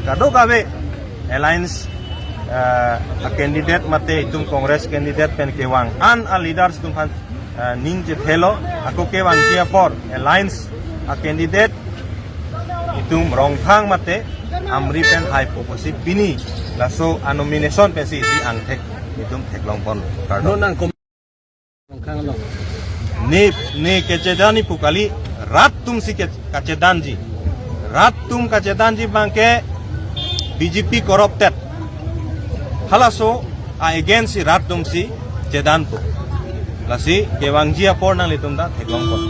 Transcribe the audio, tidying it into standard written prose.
kado gabe alliance a candidate mate itum congress candidate pen kewang an a leaders tum han ning je thelo ako kewang kia por alliance a candidate itum rongthang mate amri pen high proposal bini laso a nomination pen si angthek itum theklong pon kado nang rongthang lo ne kecedani pukali rat tum si kacedanji rat tum kacedanji bangke BJP corrupted halaso a against si rat tum si cedan pu lasi kewangji apor nang litum da theklong pon